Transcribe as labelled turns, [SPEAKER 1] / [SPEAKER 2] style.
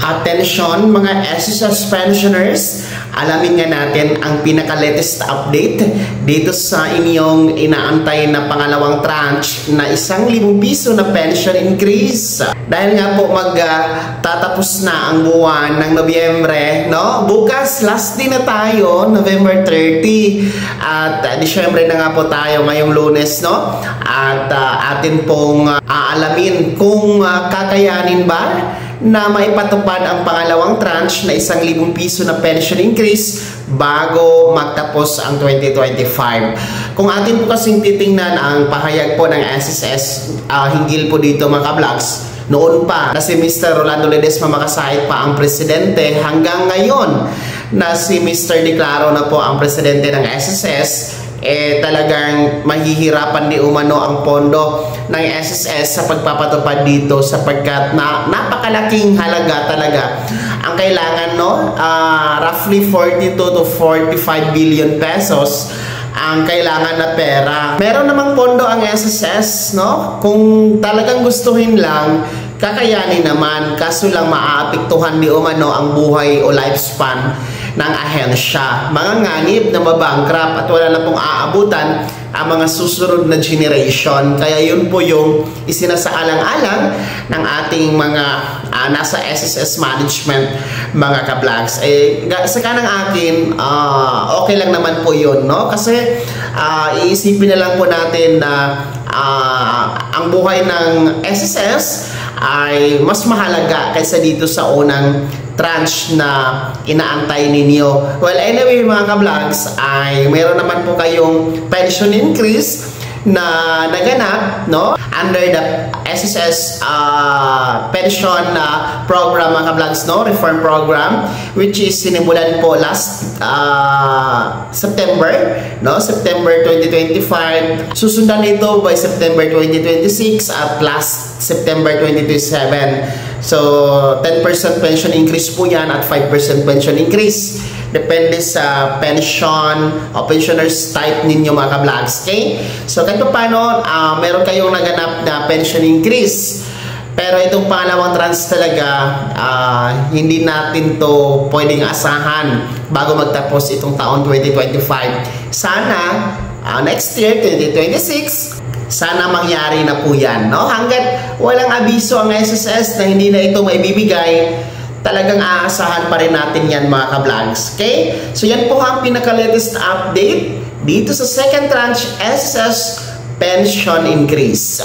[SPEAKER 1] Attention mga SSS pensioners, alamin nga natin ang pinaka-latest update dito sa inyong inaantay na pangalawang tranche na 1,000 piso na pension increase. Dahil nga po magtatapos na ang buwan ng Nobyembre, no? Bukas, last day na tayo, November 30. At Disyembre na nga po tayo ngayong Lunes, no? At atin pong aalamin kung kakayanin ba na maipatupad ang pangalawang tranche na 1,000 piso na pension increase bago magtapos ang 2025. Kung atin po kasing titingnan ang pahayag po ng SSS hinggil po dito mga ka-vlogs, noon pa na si Mr. Rolando Ledesma makasahit pa ang presidente, hanggang ngayon na si Mr. Declaro na po ang presidente ng SSS, talagang mahihirapan di umano ang pondo ng SSS sa pagpapatupad dito sapagkat napakalaking halaga talaga ang kailangan, no? Roughly 42 to 45 billion pesos ang kailangan na pera. Meron namang pondo ang SSS, no? Kung talagang gustuhin lang, kakayanin naman, kaso lang maaapektuhan di umano ang buhay o lifespan ng ahensya. Mga nganib na mabankrupt at wala na pong aabutan ang mga susunod na generation. Kaya yun po yung isinasaalang-alang ng ating mga nasa SSS management, mga ka-vlogs. Sa kanang akin, okay lang naman po yun, no? Kasi iisipin na lang po natin na ang buhay ng SSS ay mas mahalaga kaysa dito sa unang tranche na inaantay ninyo. Well, anyway mga ka-vlogs, ay meron naman po kayong pension increase na naganap, no? Under the SSS pension program mga ka-vlogs, no? Reform program, which is sinimulan po last September, no? September 2025. Susundan ito by September 2026 at last September 2027. So, 10% pension increase po yan at 5% pension increase. Depende sa pension o pensioners type ninyo mga ka-vlogs, okay? So, kahit paano, meron kayong naganap na pension increase. Pero itong pangalawang tranche talaga, hindi natin to pwedeng asahan bago magtapos itong taon 2025. Sana, next year, 2026, sana mangyari na po yan, no? Hanggat walang abiso ang SSS na hindi na ito maibibigay, talagang aasahan pa rin natin yan mga ka-vlogs, okay? So yan po ang pinaka-latest update dito sa second tranche SSS pension increase.